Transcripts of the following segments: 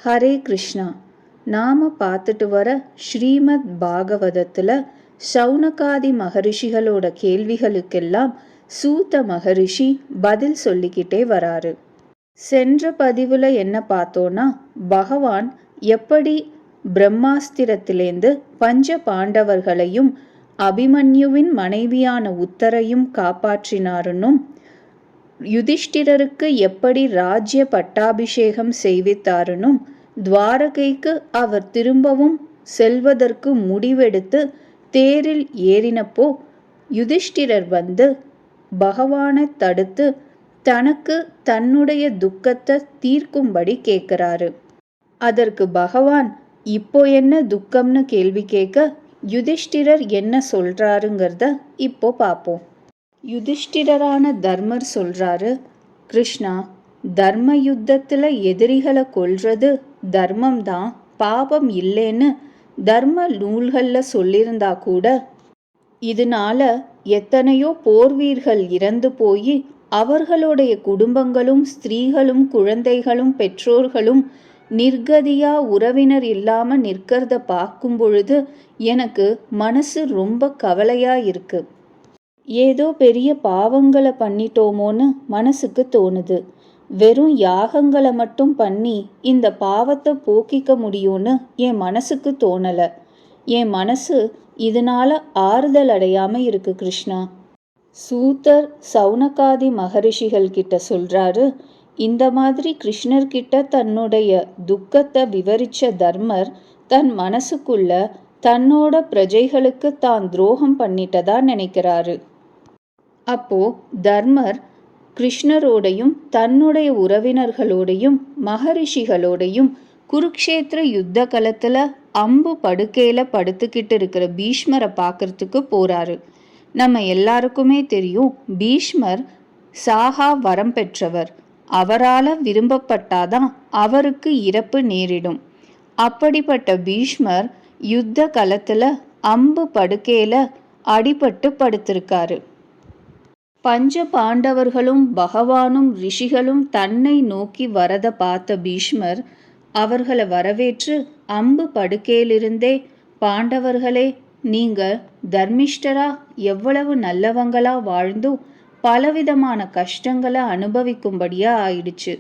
ஹரே கிருஷ்ணா. நாம் பார்த்துட்டு வர ஸ்ரீமத் பாகவதத்தில் சௌனகாதி மகரிஷிகளோட கேள்விகளுக்கெல்லாம் சூத மகரிஷி பதில் சொல்லிக்கிட்டே வராரு. சென்ற பதிவில் என்ன பார்த்தோன்னா, பகவான் எப்படி பிரம்மாஸ்திரத்திலேருந்து பஞ்ச பாண்டவர்களையும் அபிமன்யுவின் மனைவியான உத்தரையும் காப்பாற்றினாருன்னும், யுதிஷ்டிரருக்கு எப்படி ராஜ்ய பட்டாபிஷேகம் செய்வித்தாருனும், துவாரகைக்கு அவர் திரும்பவும் செல்வதற்கு முடிவெடுத்து தேரில் ஏறினப்போ யுதிஷ்டிரர் வந்து பகவானை தடுத்து தனக்கு தன்னுடைய துக்கத்தை தீர்க்கும்படி கேட்குறாரு. அதற்கு பகவான் இப்போ என்ன துக்கம்னு கேள்வி கேட்க யுதிஷ்டிரர் என்ன சொல்றாருங்கிறத இப்போ பார்ப்போம். யுதிஷ்டிரரான தர்மர் சொல்றாரு, கிருஷ்ணா, தர்ம யுத்தத்தில் எதிரிகளை கொல்றது தர்மம் தான், பாபம் இல்லைன்னு தர்ம நூல்களில் சொல்லியிருந்தா கூட இதனால எத்தனையோ போர்வீர்கள் இறந்து போய் அவர்களுடைய குடும்பங்களும் ஸ்திரீகளும் குழந்தைகளும் பெற்றோர்களும் நிர்கதியா உறவினர் இல்லாம நிற்கிறத பார்க்கும் பொழுது எனக்கு மனசு ரொம்ப கவலையா இருக்கு. ஏதோ பெரிய பாவங்களை பண்ணிட்டோமோன்னு மனசுக்கு தோணுது. வெறும் யாகங்களை மட்டும் பண்ணி இந்த பாவத்தை போக்கிக்க முடியும்னு என் மனசுக்கு தோணலை. என் மனசு இதனால ஆறுதல் அடையாம இருக்கு கிருஷ்ணா. சூதர் சௌனகாதி மகரிஷிகள் கிட்ட சொல்றாரு, இந்த மாதிரி கிருஷ்ணர்கிட்ட தன்னுடைய துக்கத்தை விவரிச்ச தர்மர் தன் மனசுக்குள்ள தன்னோட பிரஜைகளுக்கு தான் துரோகம் பண்ணிட்டதா நினைக்கிறாரு. அப்போ தர்மர் கிருஷ்ணரோடையும் தன்னுடைய உறவினர்களோடையும் மகரிஷிகளோடையும் குருக்ஷேத்திர யுத்த களத்துல அம்பு படுக்கையில படுத்துக்கிட்டு இருக்கிற பீஷ்மரை பார்க்கறதுக்கு போறாரு. நம்ம எல்லாருக்குமே தெரியும், பீஷ்மர் சாகா வரம் பெற்றவர். அவரால் விரும்பப்பட்டாதான் அவருக்கு இறப்பு நேரிடும். அப்படிப்பட்ட பீஷ்மர் யுத்த களத்துல அம்பு படுக்கையில அடிபட்டு படுத்திருக்காரு. பஞ்ச பாண்டவர்களும் பகவானும் ரிஷிகளும் தன்னை நோக்கி வரத பார்த்த பீஷ்மர் அவர்களை வரவேற்று அம்பு படுக்கையிலிருந்தே, பாண்டவர்களே, நீங்க தர்மிஷ்டரா எவ்வளவு நல்லவங்களா வாழ்ந்தும் பலவிதமான கஷ்டங்களை அனுபவிக்கும்படியா ஆயிடுச்சு.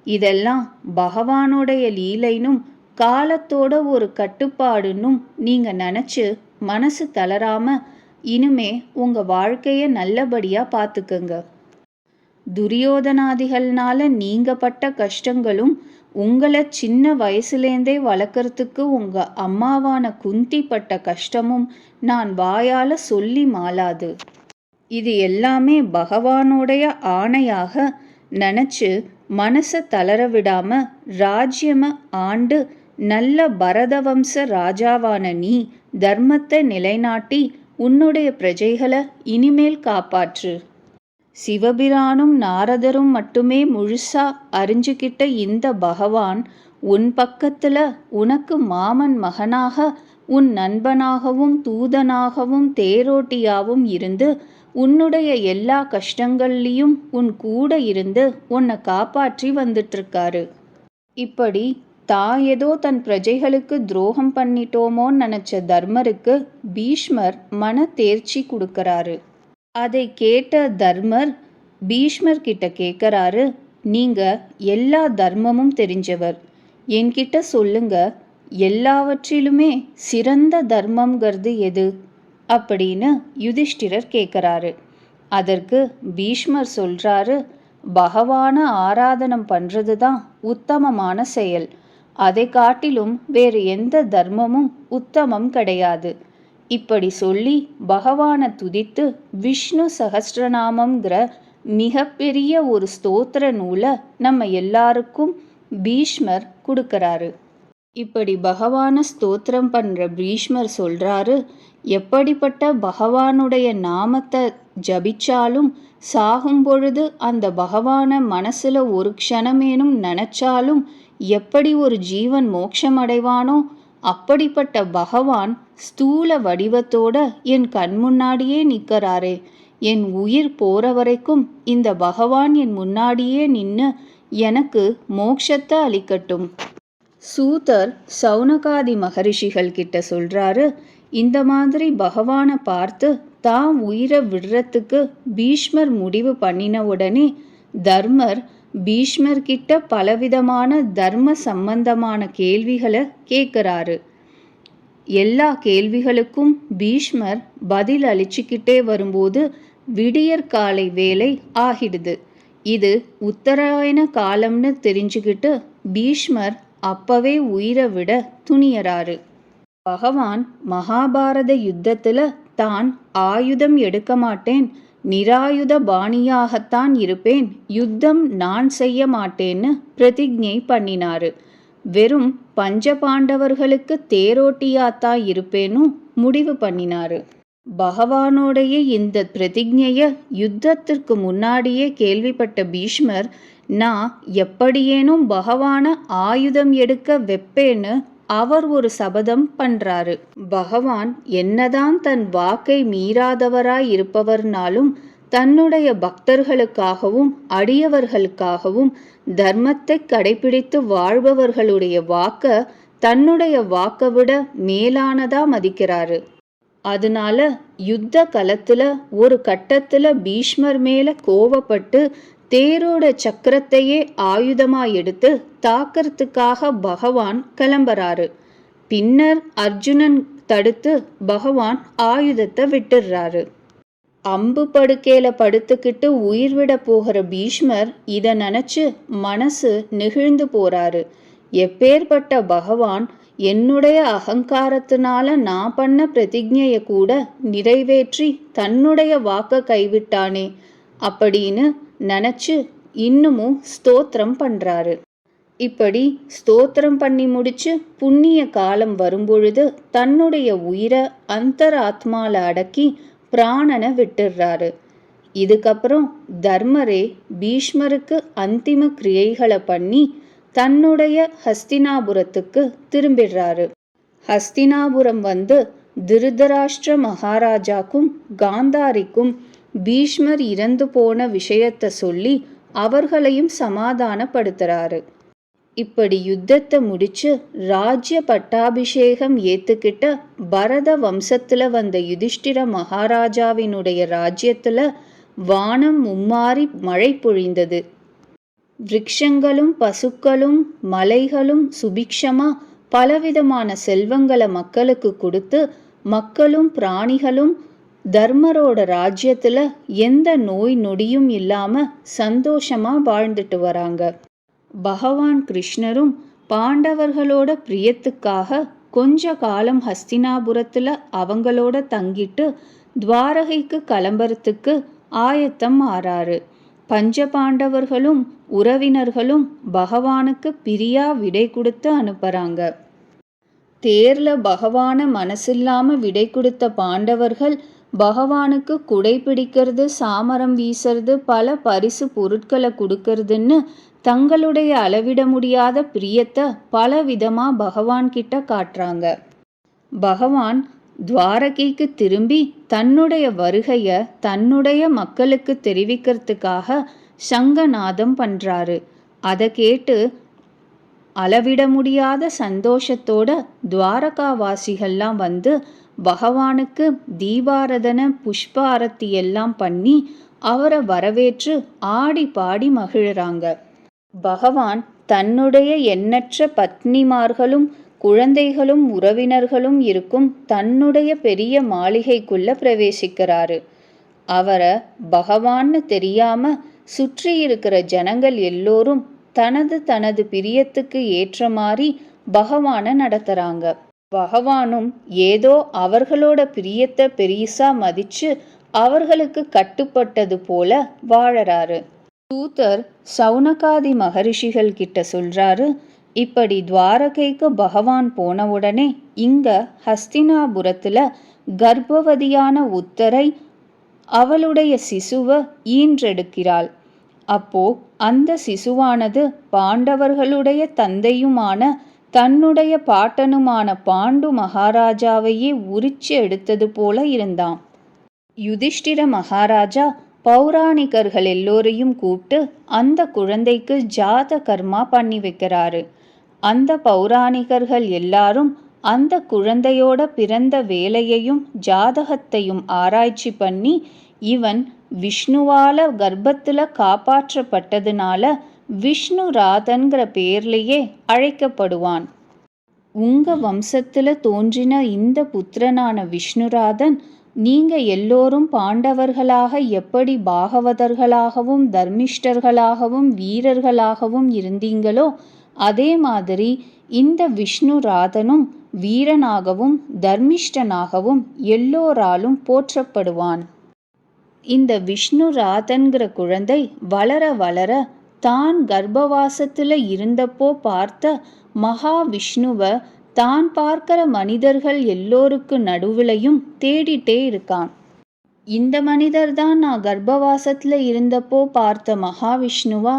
இதெல்லாம் பகவானுடைய லீலைனும் காலத்தோட ஒரு கட்டுப்பாடுன்னும் நீங்க நினைச்சு மனசு தளராம இனிமே உங்க வாழ்க்கைய நல்லபடியா பார்த்துக்கங்க. துரியோதனாதிகள்னால நீங்க பட்ட கஷ்டங்களும் உங்களை சின்ன வயசுலேருந்தே வளர்க்கறதுக்கு உங்க அம்மாவான குந்தி பட்ட கஷ்டமும் நான் வாயால சொல்லி மாளாது. இது எல்லாமே பகவானுடைய ஆணையாக நினைச்சு மனசை தளர விடாம ராஜ்யம ஆண்டு நல்ல பரதவம்ச ராஜாவான நீ தர்மத்தை நிலைநாட்டி உன்னுடைய பிரஜைகளை இனிமேல் காப்பாற்று. சிவபிரானும் நாரதரும் மட்டுமே முழுசா அறிஞ்சுக்கிட்ட இந்த பகவான் உன் பக்கத்துல உனக்கு மாமன் மகனாக, உன் நண்பனாகவும் தூதனாகவும் தேரோட்டியாவும் இருந்து உன்னுடைய எல்லா கஷ்டங்கள்லையும் உன் கூட இருந்து உன்னை காப்பாற்றி வந்துட்டு இருக்காரு. இப்படி தான் ஏதோ தன் பிரஜைகளுக்கு துரோகம் பண்ணிட்டோமோன்னு நினைச்ச தர்மருக்கு பீஷ்மர் மன தேர்ச்சி கொடுக்கறாரு. அதை கேட்ட தர்மர் பீஷ்மர் கிட்ட கேட்கறாரு, நீங்க எல்லா தர்மமும் தெரிஞ்சவர், என்கிட்ட சொல்லுங்க, எல்லாவற்றிலுமே சிறந்த தர்மம்ங்கிறது எது அப்படின்னு யுதிஷ்டிரர் கேட்கறாரு. அதற்கு பீஷ்மர் சொல்றாரு, பகவான ஆராதனம் பண்றது தான் உத்தமமான செயல். அதை காட்டிலும் வேறு எந்த தர்மமும் உத்தமம் கிடையாது. இப்படி சொல்லி பகவானை துதித்து விஷ்ணு சகஸ்ரநாமம்ங்கிற மிகப்பெரிய ஒரு ஸ்தோத்திர நூலை நம்ம எல்லாருக்கும் பீஷ்மர் கொடுக்கறாரு. இப்படி பகவான ஸ்தோத்திரம் பண்ற பீஷ்மர் சொல்றாரு, எப்படிப்பட்ட பகவானுடைய நாமத்தை ஜபிச்சாலும் சாகும் பொழுது அந்த பகவான மனசுல ஒரு க்ஷணமேனும் நினைச்சாலும் எப்படி ஒரு ஜீவன் மோட்சம் அடைவானோ அப்படிப்பட்ட பகவான் ஸ்தூல வடிவத்தோட என் கண் முன்னாடியே நிற்கிறாரே, என் உயிர் போற வரைக்கும் இந்த பகவான் என் முன்னாடியே நின்று எனக்கு மோட்சத்தை அளிக்கட்டும். சூதர் சௌனகாதி மகரிஷிகள் கிட்ட சொல்றாரு, இந்த மாதிரி பகவானை பார்த்து தான் உயிரை விடுறதுக்கு பீஷ்மர் முடிவு பண்ணின உடனே தர்மர் பீஷ்மர் கிட்ட பலவிதமான தர்ம சம்பந்தமான கேள்விகளை கேட்குறாரு. எல்லா கேள்விகளுக்கும் பீஷ்மர் பதில் அளிச்சுக்கிட்டே வரும்போது விடியற்காலை வேலை ஆகிடுது. இது உத்தராயண காலம்னு தெரிஞ்சுக்கிட்டு பீஷ்மர் அப்பவே உயிரை விட துணியறாரு. பகவான் மகாபாரத யுத்தத்துல தான் ஆயுதம் எடுக்க மாட்டேன், நிராயுத பாணியாகத்தான் இருப்பேன், யுத்தம் நான் செய்ய மாட்டேன்னு பிரதிஜை பண்ணினாரு. வெறும் பஞ்சபாண்டவர்களுக்கு தேரோட்டியாத்தான் இருப்பேன்னு முடிவு பண்ணினாரு. பகவானோடைய இந்த பிரதிஜைய யுத்தத்திற்கு முன்னாடியே கேள்விப்பட்ட பீஷ்மர், நான் எப்படியேனும் பகவான ஆயுதம் எடுக்க வெப்பேன்னு அவர் ஒரு சபதம் பண்றாரு. பகவான் என்னதான் தன் வாக்கை மீறாதவராய் இருப்பவர்னாலும் தன்னுடைய பக்தர்களுக்காகவும் அடியவர்களுக்காகவும் தர்மத்தை கடைபிடித்து வாழ்பவர்களுடைய வாக்க தன்னுடைய வாக்கை விட மேலானதா மதிக்கிறாரு. அதனால யுத்த களத்துல ஒரு கட்டத்துல பீஷ்மர் மேல கோவப்பட்டு தேரோட சக்கரத்தையே ஆயுதமா எடுத்து தாக்கிறதுக்காக பகவான் கிளம்புறாரு. பின்னர் அர்ஜுனன் தடுத்து பகவான் ஆயுதத்தை விட்டுடுறாரு. அம்பு படுக்கையில படுத்துக்கிட்டு உயிர் விட போகிற பீஷ்மர் இதை நினைச்சு மனசு நெகிழ்ந்து போறாரு. எப்பேற்பட்ட பகவான் என்னுடைய அகங்காரத்தினால நான் பண்ண பிரதிஜைய கூட நிறைவேற்றி தன்னுடைய வாக்க கைவிட்டானே அப்படின்னு நினைச்சு இன்னமும் ஸ்தோத்திரம் பண்றாரு. இப்படி ஸ்தோத்திரம் பண்ணி முடிச்சு புண்ணிய காலம் வரும்பொழுது தன்னுடைய உயிரை அந்தராத்மால அடக்கி பிராணனை விட்டுடுறாரு. இதுக்கப்புறம் தர்மரே பீஷ்மருக்கு அந்திம கிரியைகளை பண்ணி தன்னுடைய ஹஸ்தினாபுரத்துக்கு திரும்பிடுறாரு. ஹஸ்தினாபுரம் வந்து திருதராஷ்டிர மகாராஜாக்கும் காந்தாரிக்கும் பீஷ்மர் இறந்து போன விஷயத்த சொல்லி அவர்களையும் சமாதானப்படுத்துறாரு. இப்படி யுத்தத்தை முடிச்சு ராஜ்ய பட்டாபிஷேகம் ஏத்துக்கிட்ட பரத வம்சத்துல வந்த யுதிஷ்டிர மகாராஜாவினுடைய ராஜ்யத்துல வானம் மும்மாறி மழை பொழிந்தது. விருட்சங்களும் பசுக்களும் மலைகளும் சுபிக்ஷமா பலவிதமான செல்வங்களை மக்களுக்கு கொடுத்து மக்களும் பிராணிகளும் தர்மரோட ராஜ்யத்துல எந்த நோய் நொடியும் இல்லாம சந்தோஷமா வாழ்ந்துட்டு வராங்க. பகவான் கிருஷ்ணரும் பாண்டவர்களோட பிரியத்துக்காக கொஞ்ச காலம் ஹஸ்தினாபுரத்துல அவங்களோட தங்கிட்டு துவாரகைக்கு கிளம்புறதுக்கு ஆயத்தம் ஆறாரு. பஞ்ச பாண்டவர்களும் உறவினர்களும் பகவானுக்கு பிரியா விடை கொடுத்து அனுப்புறாங்க. தேர்ல பகவான மனசில்லாம விடை கொடுத்த பாண்டவர்கள் பகவானுக்கு குடை பிடிக்கிறது, சாமரம் வீசுறது, பல பரிசு பொருட்களை கொடுக்கறதுன்னு தங்களுடைய அளவிட முடியாத பிரியத்தை பல விதமா பகவான் கிட்ட காட்டுறாங்க. பகவான் துவாரகைக்கு திரும்பி தன்னுடைய வருகைய தன்னுடைய மக்களுக்கு தெரிவிக்கிறதுக்காக சங்கநாதம் பண்றாரு. அதை கேட்டு அளவிட முடியாத சந்தோஷத்தோட துவாரகாவாசிகள்லாம் வந்து பகவானுக்கு தீபாரதன புஷ்ப ஆரத்தி எல்லாம் பண்ணி அவரை வரவேற்று ஆடி பாடி மகிழறாங்க. பகவான் தன்னுடைய எண்ணற்ற பத்னிமார்களும் குழந்தைகளும் உறவினர்களும் இருக்கும் தன்னுடைய பெரிய மாளிகைக்குள்ள பிரவேசிக்கிறாரு. அவரை பகவான்னு தெரியாம சுற்றி இருக்கிற ஜனங்கள் எல்லோரும் தனது தனது பிரியத்துக்கு ஏற்ற மாதிரி பகவானை நடத்துறாங்க. பகவானும் ஏதோ அவர்களோட பிரியத்தை பெரிசா மதிச்சு அவர்களுக்கு கட்டுப்பட்டது போல வாழறாரு. சூதர் சௌனகாதி மகரிஷிகள் கிட்ட சொல்றாரு, இப்படி துவாரகைக்கு பகவான் போன உடனே இங்க ஹஸ்தினாபுரத்துல கர்ப்பவதியான உத்தரை அவளுடைய சிசுவை ஈன்றெடுக்கிறாள். அப்போ அந்த சிசுவானது பாண்டவர்களுடைய தந்தையுமான தன்னுடைய பாட்டனுமான பாண்டு மகாராஜாவையே உரிச்சு எடுத்தது போல இருந்தான். யுதிஷ்டிர மகாராஜா பௌராணிகர்கள் எல்லோரையும் கூப்பிட்டு அந்த குழந்தைக்கு ஜாத கர்மா பண்ணி வைக்கிறாரு. அந்த பௌராணிகர்கள் எல்லாரும் அந்த குழந்தையோட பிறந்த வேலையையும் ஜாதகத்தையும் ஆராய்ச்சி பண்ணி இவன் விஷ்ணுவால கர்ப்பத்துல காப்பாற்றப்பட்டதுனால விஷ்ணு ராதன்கிற பேர்லயே அழைக்கப்படுவான். உங்க வம்சத்துல தோன்றின இந்த புத்திரனான விஷ்ணுராதன் நீங்க எல்லோரும் பாண்டவர்களாக எப்படி பாகவதர்களாகவும் தர்மிஷ்டர்களாகவும் வீரர்களாகவும் இருந்தீங்களோ அதே மாதிரி இந்த விஷ்ணுராதனும் வீரனாகவும் தர்மிஷ்டனாகவும் எல்லோராலும் போற்றப்படுவான். இந்த விஷ்ணுராதன்கிற குழந்தை வளர வளர தான் கர்ப்பவாசத்துல இருந்தப்போ பார்த்த மகாவிஷ்ணுவை தான் பார்க்கிற மனிதர்கள் எல்லோருக்கு நடுவுலையும் தேடிட்டே இருக்கான். இந்த மனிதர் தான் நான் கர்ப்பவாசத்துல இருந்தப்போ பார்த்த மகாவிஷ்ணுவா,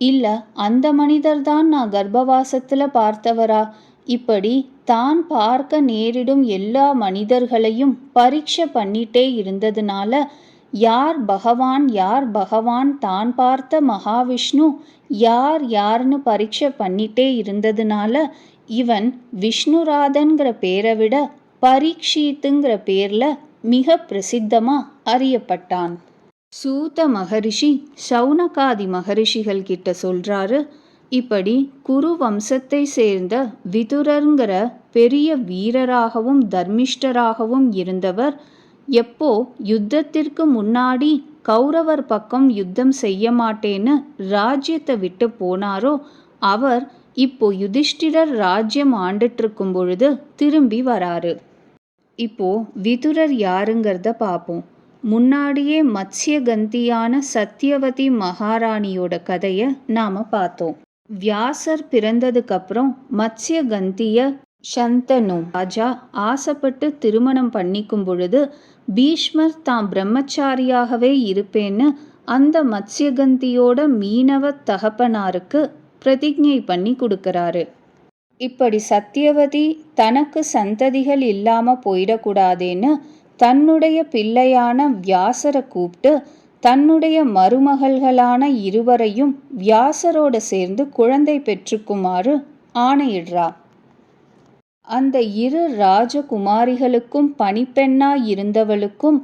இல்ல அந்த மனிதர் தான் நான் கர்ப்பவாசத்துல பார்த்தவரா? இப்படி தான் பார்க்க நேரிடும் எல்லா மனிதர்களையும் பரீட்சை பண்ணிட்டே இருந்ததுனால யார் பகவான் தான் பார்த்த மகாவிஷ்ணு யார்னு பரீட்சை பண்ணிட்டே இருந்ததுனால இவன் விஷ்ணுராதன்கிற பேரை விட பரீட்சித்துங்கிற பேர்ல மிக பிரசித்தமா அறியப்பட்டான். சூத மகரிஷி சௌனகாதி மகரிஷிகள் கிட்ட சொல்றாரு, இப்படி குரு வம்சத்தை சேர்ந்த விதுரர்ங்கிற பெரிய வீரராகவும் தர்மிஷ்டராகவும் இருந்தவர் எப்போ யுத்தத்திற்கு முன்னாடி கௌரவர் பக்கம் யுத்தம் செய்ய மாட்டேன்னு ராஜ்யத்தை விட்டு போனாரோ அவர் இப்போ யுதிஷ்டிரர் ராஜ்யம் ஆண்டுட்டு இருக்கும் பொழுது திரும்பி வராரு. இப்போ விதுரர் யாருங்கிறத பார்ப்போம். முன்னாடியே மத்ஸ்யகந்தியான சத்தியவதி மகாராணியோட கதையை நாம பார்த்தோம். வியாசர் பிறந்ததுக்கு அப்புறம் மத்ஸ்யகந்திய சந்தனு ராஜா ஆசைப்பட்டு திருமணம் பண்ணிக்கும் பொழுது பீஷ்மர் தான் பிரம்மச்சாரியாகவே இருப்பேன்னு அந்த மத்ஸ்யகந்தியோட மீனவ தகப்பனாருக்கு பிரதிஜை பண்ணி கொடுக்கறாரு. இப்படி சத்தியவதி தனக்கு சந்ததிகள் இல்லாம போயிடக்கூடாதேன்னு தன்னுடைய பிள்ளையான வியாசரை கூப்பிட்டு தன்னுடைய மருமகள்களான இருவரையும் வியாசரோட சேர்ந்து குழந்தை பெற்றுக்குமாறு ஆணையிடுறா. அந்த இரு ராஜகுமாரிகளுக்கும் பணிப்பெண்ணா இருந்தவளுக்கும்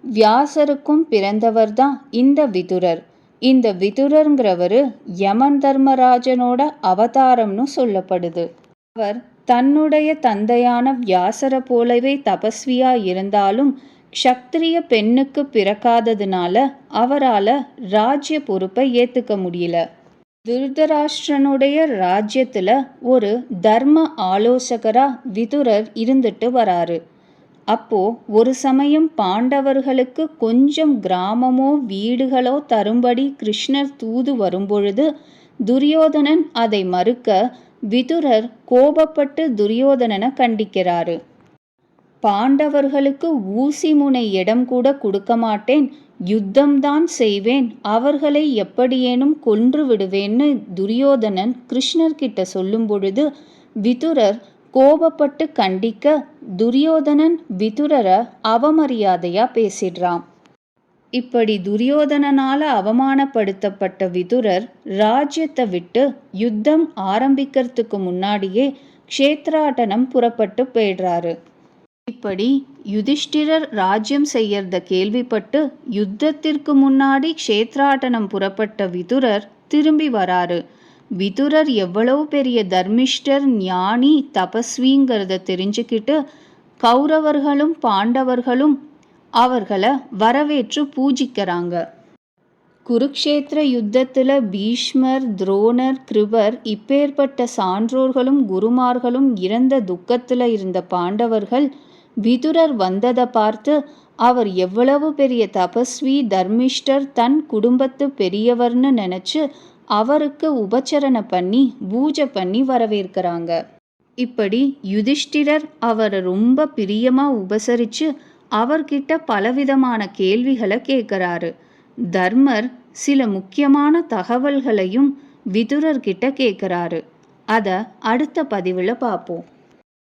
வியாசருக்கும் பிறந்தவர்தான் இந்த விதுரர். இந்த விதுரர்ங்கிறவரு யமன் தர்மராஜனோட அவதாரம்னு சொல்லப்படுது. அவர் தன்னுடைய தந்தையான வியாசரை போலவே தபஸ்வியா இருந்தாலும் க்ஷத்ரிய பெண்ணுக்கு பிறக்காததுனால அவரால ராஜ்ய பொறுப்பை ஏத்துக்க முடியல. திருதராஷ்டிரனுடைய ராஜ்யத்துல ஒரு தர்ம ஆலோசகரா விதுரர் இருந்துட்டு வராரு. அப்போ ஒரு சமயம் பாண்டவர்களுக்கு கொஞ்சம் கிராமமோ வீடுகளோ தரும்படி கிருஷ்ணர் தூது வரும்பொழுது துரியோதனன் அதை மறுக்க விதுரர் கோபப்பட்டு துரியோதனனை கண்டிக்கிறாரு. பாண்டவர்களுக்கு ஊசி முனை இடம் கூட கொடுக்க மாட்டேன், யுத்தம்தான் செய்வேன், அவர்களை எப்படியேனும் கொன்று விடுவேன்னு துரியோதனன் கிருஷ்ணர்கிட்ட சொல்லும் பொழுது விதுரர் கோபப்பட்டு கண்டிக்க துரியோதனன் விதுரரை அவமரியாதையா பேசிடுறான். இப்படி துரியோதனனால அவமானப்படுத்தப்பட்ட விதுரர் ராஜ்யத்தை விட்டு யுத்தம் ஆரம்பிக்கிறதுக்கு முன்னாடியே க்ஷேத்ராட்டனம் புறப்பட்டு போயிடுறாரு. இப்படி யுதிஷ்டிரர் ராஜ்யம் செய்யறத கேள்விப்பட்டு யுத்தத்திற்கு முன்னாடி க்ஷேத்ராட்டனம் புறப்பட்ட விதுரர் திரும்பி வராரு. விதுரர் எவ்வளவு பெரிய தர்மிஷ்டர் ஞானி தபஸ்விங்கிறத தெரிஞ்சுக்கிட்டு கௌரவர்களும் பாண்டவர்களும் அவர்களை வரவேற்று பூஜிக்கிறாங்க. குருக்ஷேத்திர யுத்தத்துல பீஷ்மர் துரோணர் கிருபர் இப்பேற்பட்ட சான்றோர்களும் குருமார்களும் இறந்த துக்கத்துல இருந்த பாண்டவர்கள் விதுரர் வந்ததை பார்த்து அவர் எவ்வளவு பெரிய தபஸ்வி தர்மிஷ்டர் தன் குடும்பத்து பெரியவர்னு நினைச்சு அவருக்கு உபச்சரணை பண்ணி பூஜை பண்ணி வரவேற்கிறாங்க. இப்படி யுதிஷ்டிரர் அவரை ரொம்ப பிரியமா உபசரிச்சு அவர்கிட்ட பலவிதமான கேள்விகளை கேட்கிறாரு. தர்மர் சில முக்கியமான தகவல்களையும் விதுரர்கிட்ட கேட்கிறாரு. அதை அடுத்த பதிவில் பார்ப்போம்.